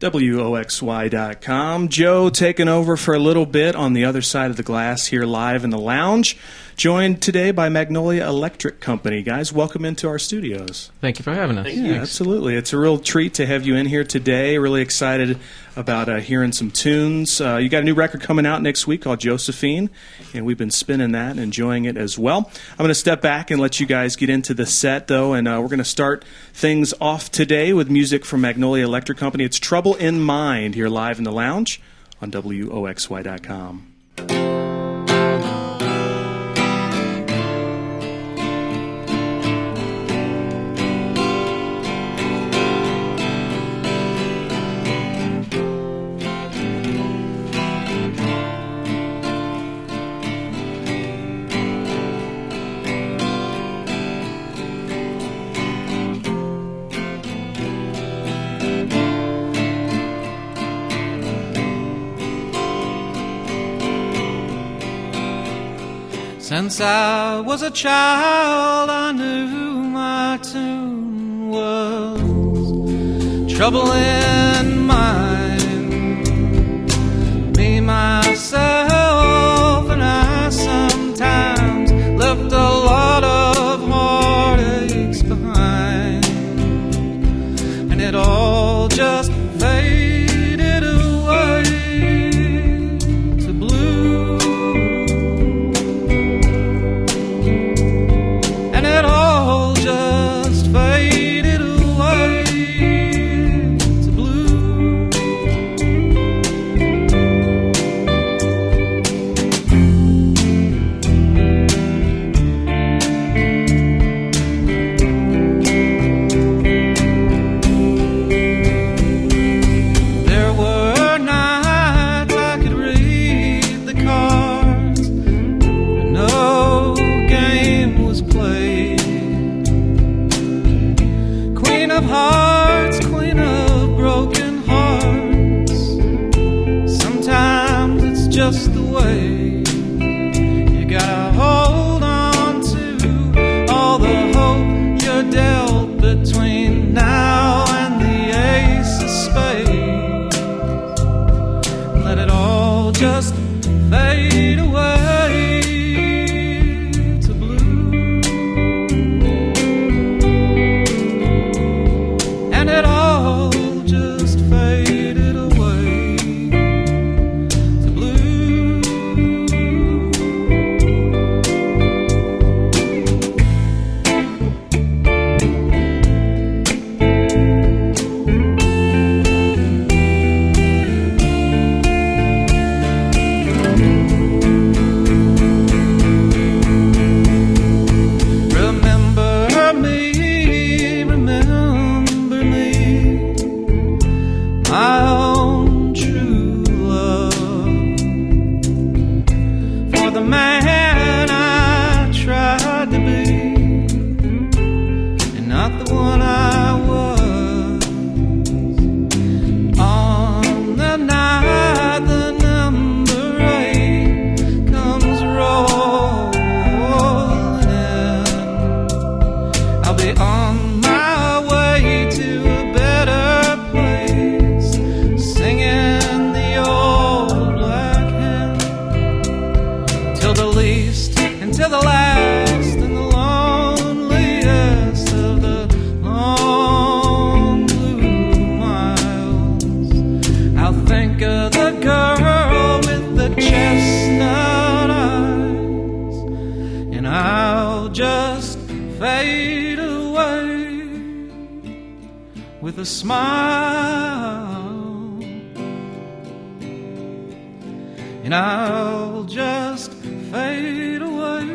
WOXY.com. Joe taking over for a little bit on the other side of the glass here live in the lounge. Joined today by Magnolia Electric Company. Guys, welcome into our studios. Thank you for having us. Yeah, absolutely. It's a real treat to have you in here today. Really excited about hearing some tunes. You got a new record coming out next week called Josephine, and we've been spinning that and enjoying it as well. I'm going to step back and let you guys get into the set, though, and we're going to start things off today with music from Magnolia Electric Company. It's Trouble in Mind here live in the lounge on WOXY.com. Since I was a child, I knew my tune was trouble in mind. Me, myself, and I sometimes left a lot of heartaches behind, and it all just faded away to blue. It all just faded away to blue. There were nights I could read the cards, but no game was played. Queen of hearts, queen of broken hearts. Sometimes it's just the way. You gotta hold on to all the hope you're dealt between now and the ace of spades. Let it all just fade away to blue. And it all just faded away to blue. Remember me, my own true love. For the man I tried to be, and not the one I was. On the night the number 8 comes rolling in, I'll be on my way to a better place, singing the old black hymn, till the least and till the last and the loneliest of the long blue miles. I'll think of the girl with the chestnut eyes, and I'll just fade away with a smile, and I'll just fade away.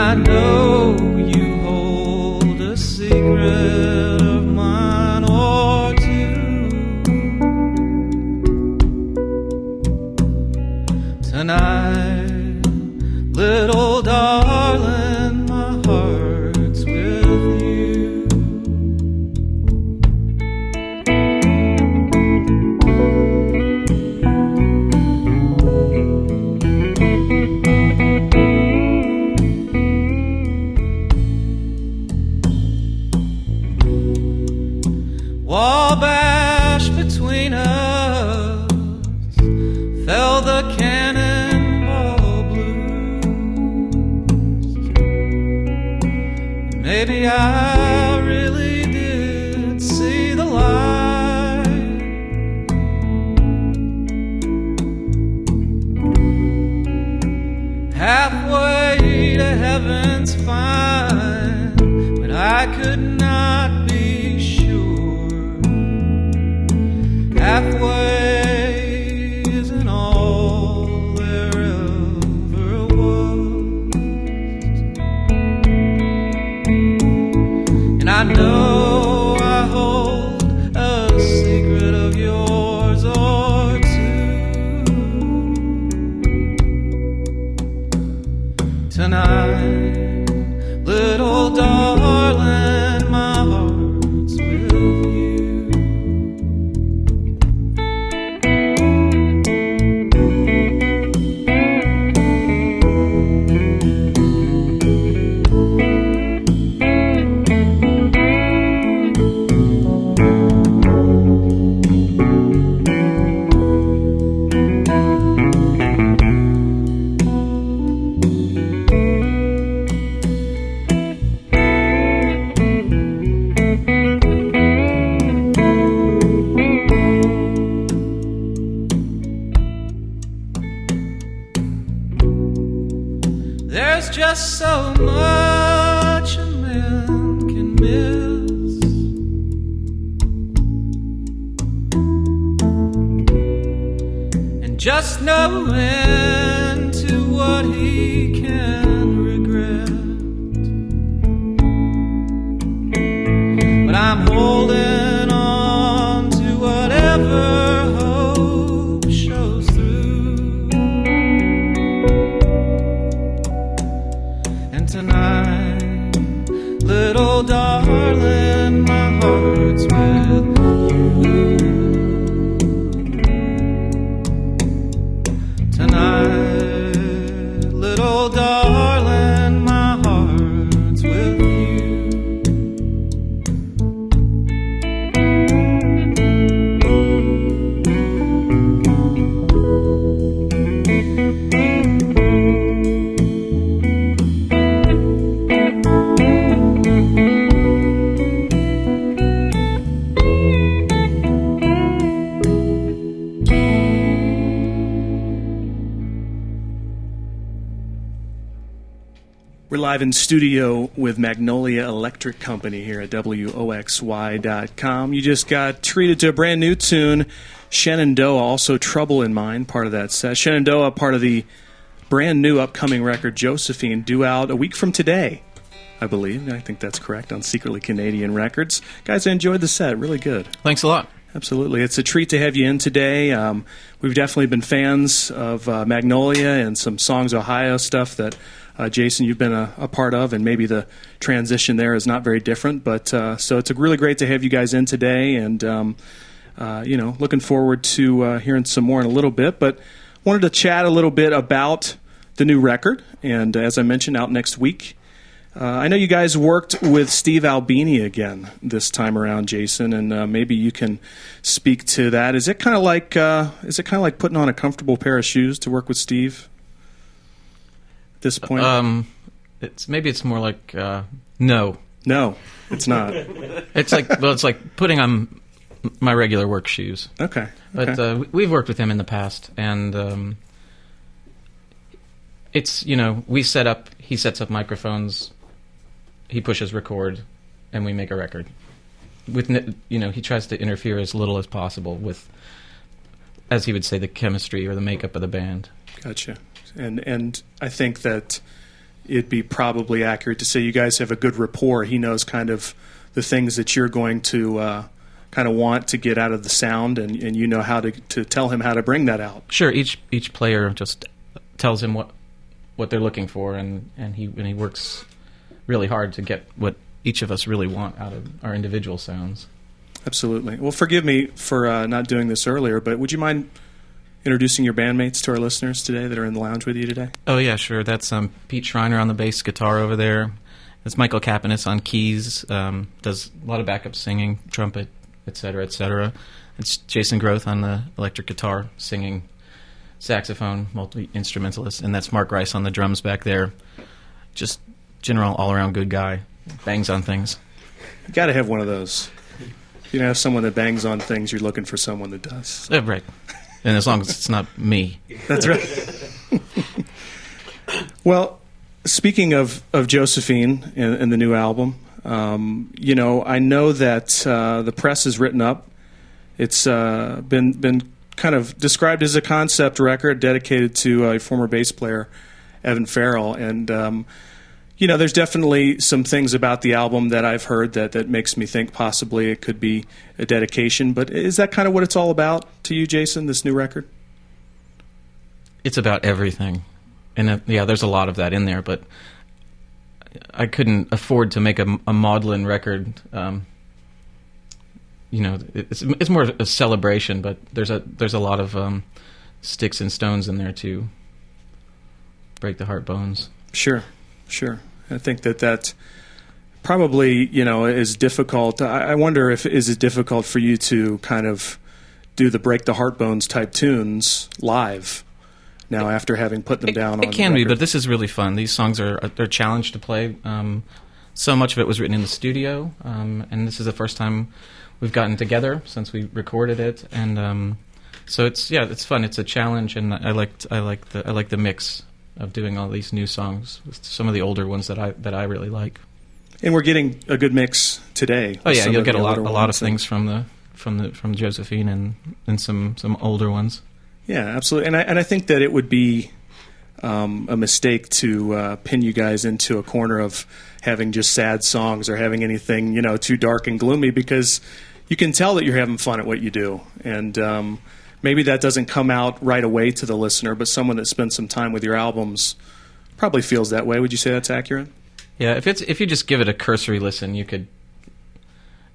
I know you hold a secret of mine or two. Tonight, little darling, my heart's with you. Wabash between us, fell the cannonball blues. Maybe I really did see the light. Halfway to heaven's fine, but I could not be sure. Halfway isn't all there ever was. And I know I hold a secret of yours or two. Tonight, little darling, my heart's with you. There's just so much a man can miss. And just no end to what he can regret. But I'm holding on to whatever hope shows through. And tonight, little darling, my heart's with you. Tonight, little darling, my heart's with you. We're live in studio with Magnolia Electric Company here at WOXY.com. You just got treated to a brand new tune, Shenandoah, also Trouble in Mind, part of that set. Shenandoah, part of the brand new upcoming record, Josephine, due out a week from today, I believe. I think that's correct, on Secretly Canadian Records. Guys, I enjoyed the set. Really good. Thanks a lot. Absolutely. It's a treat to have you in today. We've definitely been fans of Magnolia and some Songs Ohio stuff that, Jason, you've been a part of, and maybe the transition there is not very different. But so it's really great to have you guys in today, and looking forward to hearing some more in a little bit. But wanted to chat a little bit about the new record, and as I mentioned, out next week. I know you guys worked with Steve Albini again this time around, Jason, and maybe you can speak to that. Is it kind of like putting on a comfortable pair of shoes to work with Steve at this point? It's more like no. No, it's not. It's like putting on my regular work shoes. Okay. But we've worked with him in the past, and it's we set up. He sets up microphones. He pushes record, and we make a record. With he tries to interfere as little as possible with, as he would say, the chemistry or the makeup of the band. Gotcha. And I think that it'd be probably accurate to say you guys have a good rapport. He knows kind of the things that you're going to kind of want to get out of the sound, and you know how to tell him how to bring that out. Sure, each player just tells him what they're looking for, and he works really hard to get what each of us really want out of our individual sounds. Absolutely. Well, forgive me for not doing this earlier, but would you mind introducing your bandmates to our listeners today that are in the lounge with you today? Oh, yeah, sure. That's Pete Schreiner on the bass guitar over there. That's Michael Kapanis on keys, does a lot of backup singing, trumpet, etc., etc. It's Jason Groth on the electric guitar, singing, saxophone, multi-instrumentalist, and that's Mark Rice on the drums back there. Just general all-around good guy. Bangs on things. You got to have one of those. If you don't have someone that bangs on things, you're looking for someone that does. Right. And as long as it's not me. That's right. Well, speaking of Josephine and the new album, you know, I know that the press has written up. It's been kind of described as a concept record dedicated to a former bass player, Evan Farrell. And, you know, there's definitely some things about the album that I've heard that makes me think possibly it could be a dedication. But is that kind of what it's all about to you, Jason, this new record? It's about everything. And, yeah, there's a lot of that in there, but I couldn't afford to make a maudlin record. You know, it's more a celebration, but there's a lot of sticks and stones in there to break the heart bones. Sure. I think that probably, you know, is difficult. I wonder if is it difficult for you to kind of do the break the heart bones type tunes live now after having put them down on it can the be, record. but this is really fun. These songs they're challenged to play. So much of it was written in the studio, and this is the first time we've gotten together since we recorded it, and so it's fun. It's a challenge, and I like the mix of doing all these new songs with some of the older ones that I really like. And we're getting a good mix today. Oh yeah, you'll get a lot of things from Josephine and some older ones. Yeah, absolutely. And I think that it would be a mistake to pin you guys into a corner of having just sad songs or having anything, you know, too dark and gloomy, because you can tell that you're having fun at what you do. And maybe that doesn't come out right away to the listener, but someone that spends some time with your albums probably feels that way. Would you say that's accurate? Yeah, if you just give it a cursory listen, you could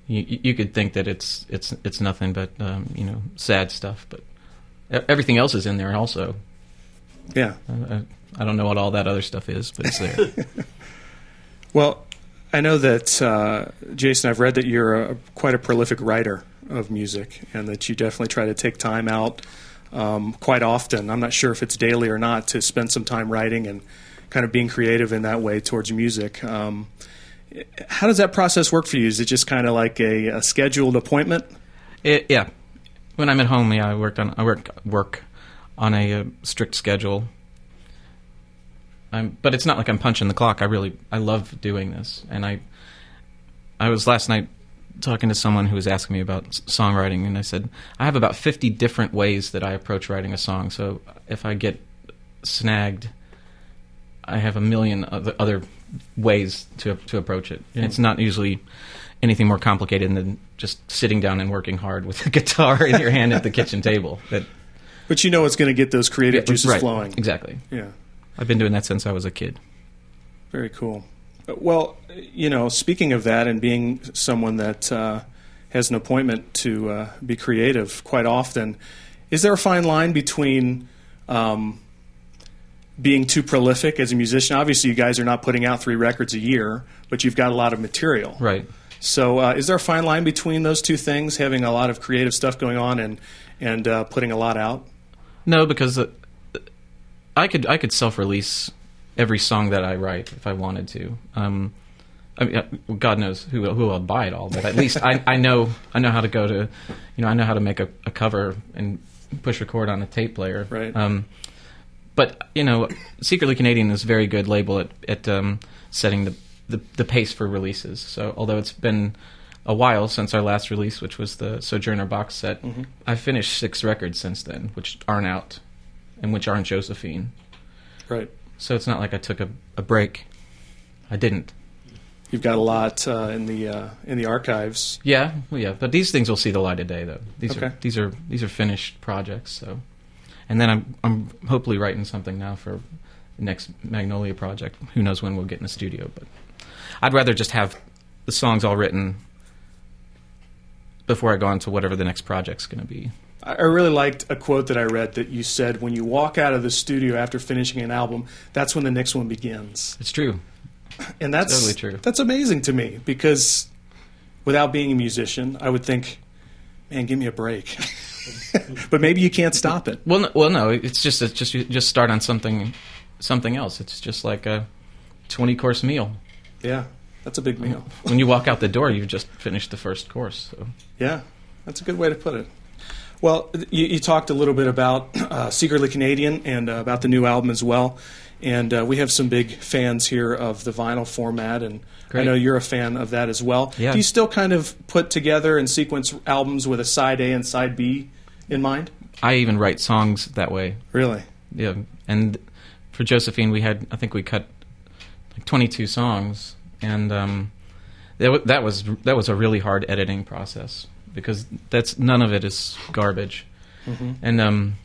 think that it's nothing but you know, sad stuff, but everything else is in there also. Yeah. I don't know what all that other stuff is, but it's there. Well, I know that, Jason, I've read that you're quite a prolific writer of music, and that you definitely try to take time out quite often. I'm not sure if it's daily or not, to spend some time writing and kind of being creative in that way towards music. How does that process work for you? Is it just kind of like a scheduled appointment? Yeah. When I'm at home, yeah, I work on a strict schedule. But it's not like I'm punching the clock. I love doing this, and I was last night talking to someone who was asking me about songwriting, and I said I have about 50 different ways that I approach writing a song. So if I get snagged, I have a million other ways to approach it. And it's not usually anything more complicated than just sitting down and working hard with a guitar in your hand at the kitchen table. But you know it's going to get those creative juices right, flowing. Exactly. Yeah. I've been doing that since I was a kid. Very cool. Well, you know, speaking of that and being someone that has an appointment to be creative quite often, is there a fine line between being too prolific as a musician? Obviously, you guys are not putting out 3 records a year, but you've got a lot of material. Right. So is there a fine line between those two things, having a lot of creative stuff going on and putting a lot out? No, because I could self-release every song that I write if I wanted to. I mean, God knows who will buy it all, but at least I know how to go to, I know how to make a cover and push record on a tape player. Right. But Secretly Canadian is a very good label at setting the pace for releases. So although it's been a while since our last release, which was the Sojourner box set, mm-hmm. I've finished 6 records since then, which aren't out and which aren't Josephine. Right. So it's not like I took a break. I didn't. You've got a lot in the archives. Yeah, well, yeah. But these things will see the light of day, though. Okay. These are finished projects. So, and then I'm hopefully writing something now for the next Magnolia project. Who knows when we'll get in the studio? But I'd rather just have the songs all written before I go on to whatever the next project's going to be. I really liked a quote that I read that you said, when you walk out of the studio after finishing an album, that's when the next one begins. It's true. And that's totally true. That's amazing to me, because without being a musician, I would think, man, give me a break. But maybe you can't stop it. Well, no. It's just you just start on something else. It's just like a 20-course meal. Yeah, that's a big meal. When you walk out the door, you've just finished the first course. So. Yeah, that's a good way to put it. Well, you talked a little bit about Secretly Canadian and about the new album as well. And we have some big fans here of the vinyl format, and Great. I know you're a fan of that as well. Yeah. Do you still kind of put together and sequence albums with a side A and side B in mind? I even write songs that way. Really? Yeah. And for Josephine, I think we cut like 22 songs, and that was a really hard editing process, because none of it is garbage. Mm-hmm. And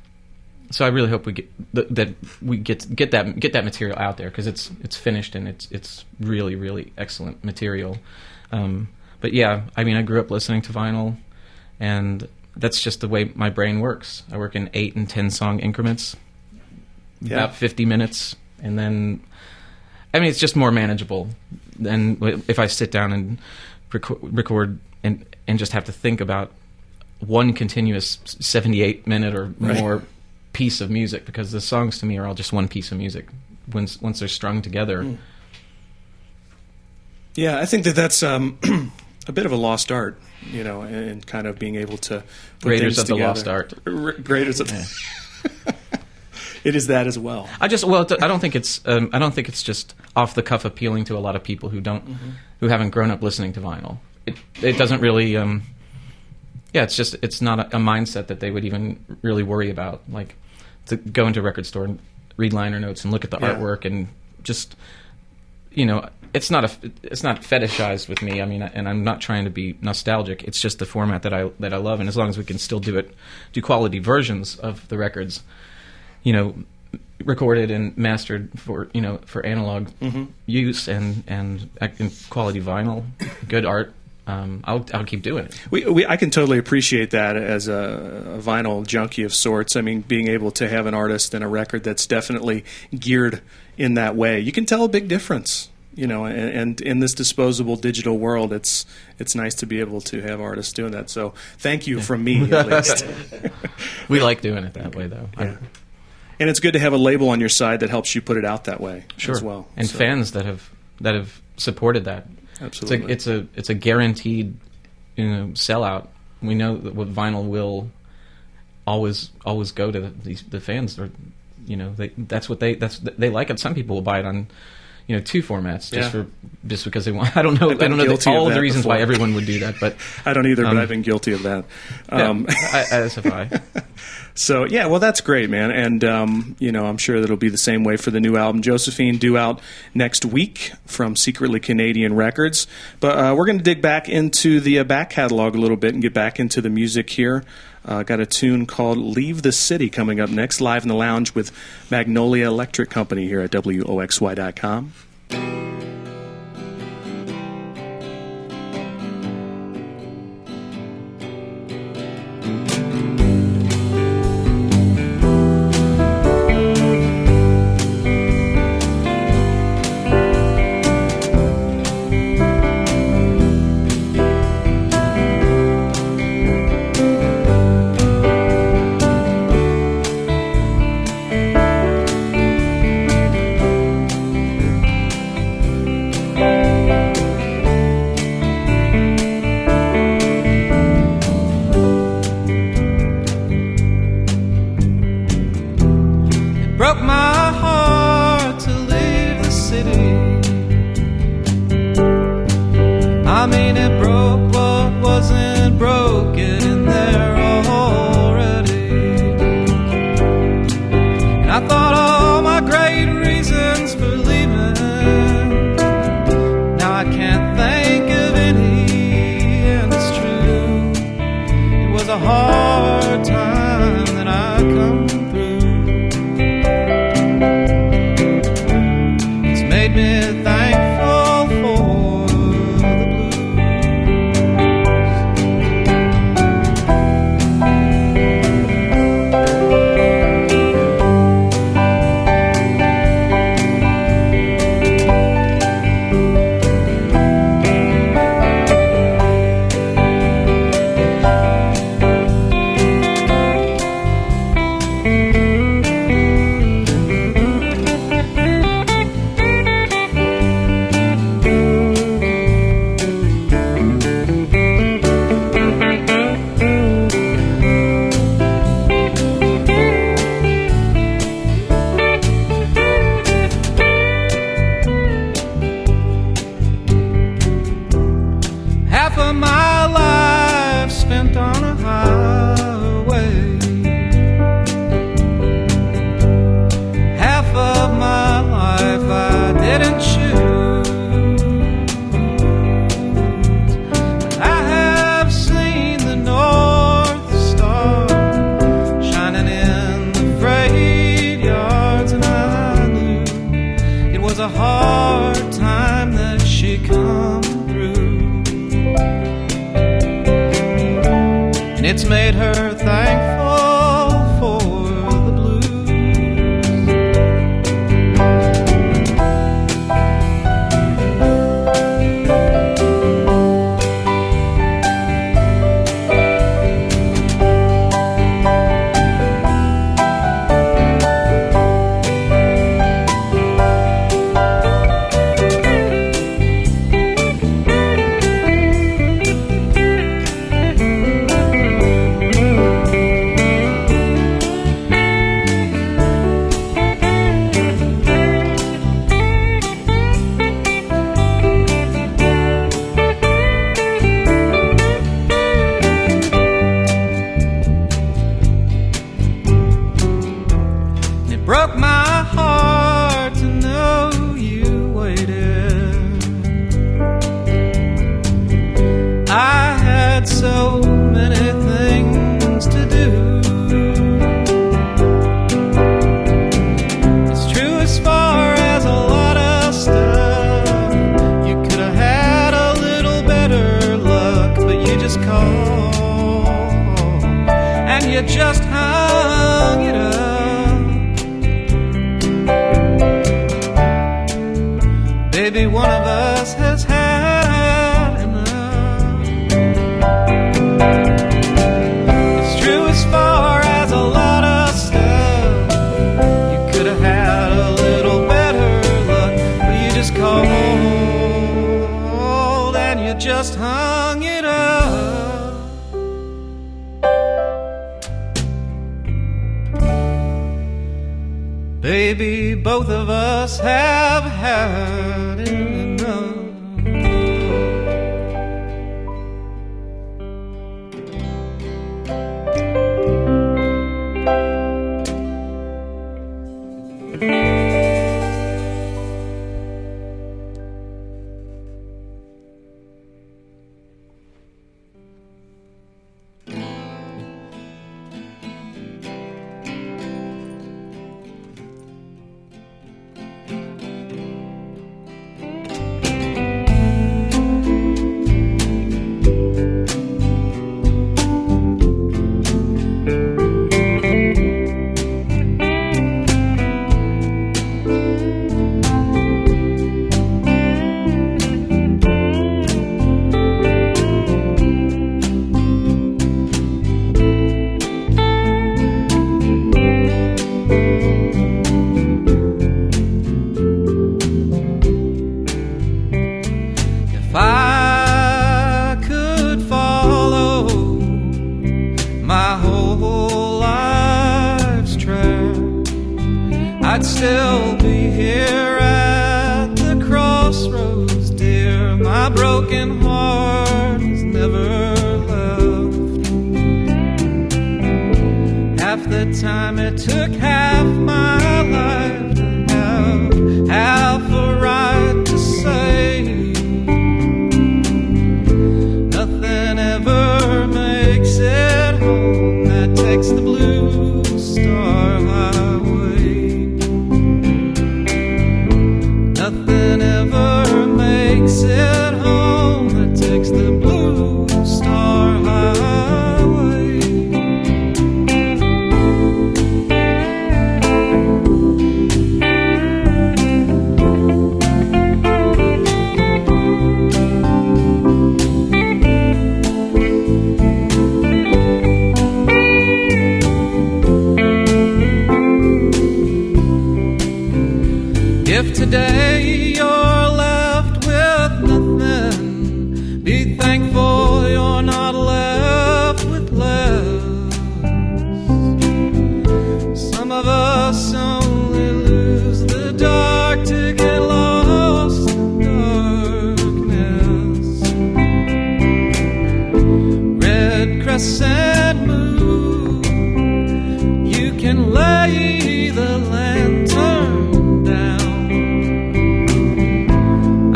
so I really hope we get that material out there, because it's finished and it's really, really excellent material. But yeah, I mean, I grew up listening to vinyl, and that's just the way my brain works. I work in 8 and 10 song increments, about 50 minutes, and then I mean, it's just more manageable than if I sit down and record and just have to think about one continuous 78-minute or more piece of music, because the songs to me are all just one piece of music once they're strung together. Yeah, I think that's a bit of a lost art, and kind of being able to put Raiders things of the together. Lost Art. Raiders of It is that as well. I don't think it's just off the cuff appealing to a lot of people who haven't grown up listening to vinyl. It doesn't really it's not a mindset that they would even really worry about, like to go into a record store and read liner notes and look at the artwork and just it's not fetishized with me. I mean, and I'm not trying to be nostalgic. It's just the format that I love, and as long as we can still do quality versions of the records, recorded and mastered for analog use and quality vinyl, good art. I'll keep doing it. I can totally appreciate that as a vinyl junkie of sorts. I mean, being able to have an artist and a record that's definitely geared in that way, you can tell a big difference. And in this disposable digital world, it's nice to be able to have artists doing that. So thank you from me, at least. We like doing it that way, though. Yeah. And it's good to have a label on your side that helps you put it out that way as well. And fans that have supported that. Absolutely. It's a guaranteed sellout. We know that what vinyl will always go to the fans, or they like it. Some people will buy it on 2 formats just because they want. I don't know all of the reasons why everyone would do that, but I don't either. But I've been guilty of that. As have I. So yeah, well, that's great, man, and I'm sure that'll be the same way for the new album, Josephine, due out next week from Secretly Canadian Records. But we're going to dig back into the back catalog a little bit and get back into the music here. Got a tune called "Leave the City" coming up next, live in the lounge with Magnolia Electric Company here at WOXY.com. Broke my heart to leave the city. I mean, it broke what wasn't broken in there already. And I thought all my great reasons was a hard time that she come through, and it's made her thankful for the blues. Broke my heart to know you waited. I had so many things to do. It's true as far as a lot of stuff. You could have had a little better luck, but you just called and you just hung it up. Baby, one of us has had enough. It's true as far as a lot of stuff. You could have had a little better luck, but you just called and you just hung it up. Baby, both of us have had enough. I'd still be here at the crossroads, dear. My broken heart has never left. Half the time it took half my life to have half a right to say. Nothing ever makes it home that takes the blue star highway. Nothing ever makes it home that takes the blue star highway. If today you're left with nothing, be thankful you're not left with less. Some of us only lose the dark to get lost in darkness. Red crescent moon, you can lay the lantern.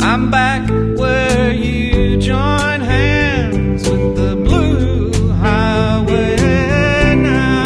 I'm back where you join hands with the blue highway now.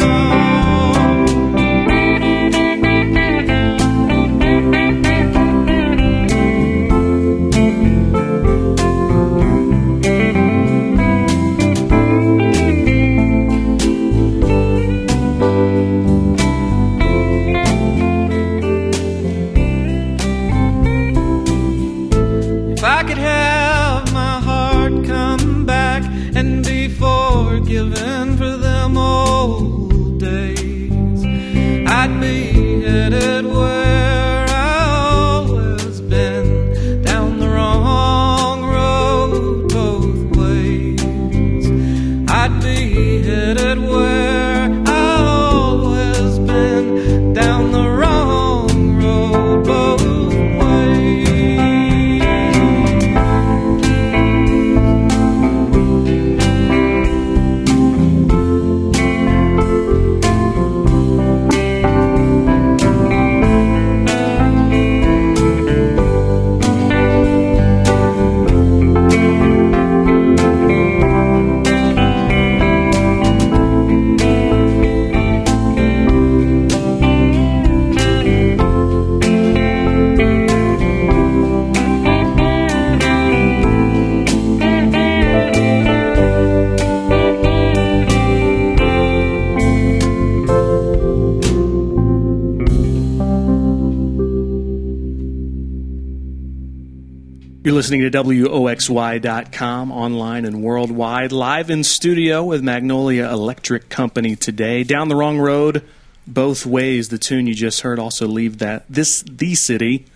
You're listening to WOXY.com, online and worldwide, live in studio with Magnolia Electric Company today. Down the Wrong Road, Both Ways, the tune you just heard, also leave that. The City,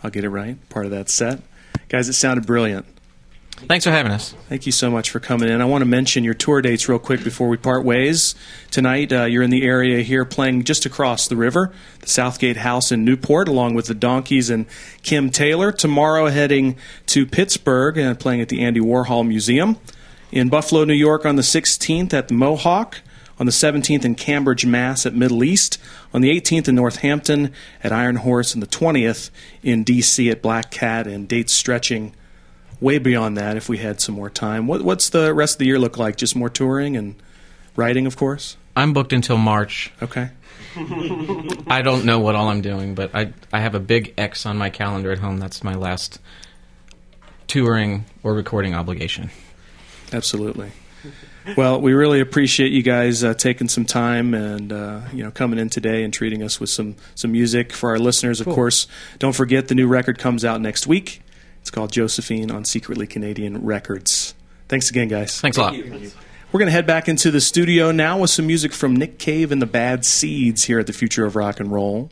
I'll get it right, part of that set. Guys, it sounded brilliant. Thanks for having us. Thank you so much for coming in. I want to mention your tour dates real quick before we part ways. Tonight, you're in the area here playing just across the river, the Southgate House in Newport, along with the Donkeys and Kim Taylor. Tomorrow, heading to Pittsburgh and playing at the Andy Warhol Museum. In Buffalo, New York on the 16th at the Mohawk. On the 17th in Cambridge, Mass. at Middle East. On the 18th in Northampton at Iron Horse. And the 20th in D.C. at Black Cat, and dates stretching way beyond that if we had some more time. What's the rest of the year look like? Just more touring and writing, of course? I'm booked until March. Okay. I don't know what all I'm doing, but I have a big X on my calendar at home. That's my last touring or recording obligation. Absolutely. Well, we really appreciate you guys taking some time and coming in today and treating us with some music. For our listeners, of course, don't forget the new record comes out next week. It's called Josephine on Secretly Canadian Records. Thanks again, guys. Thanks a lot. We're going to head back into the studio now with some music from Nick Cave and the Bad Seeds here at the Future of Rock and Roll.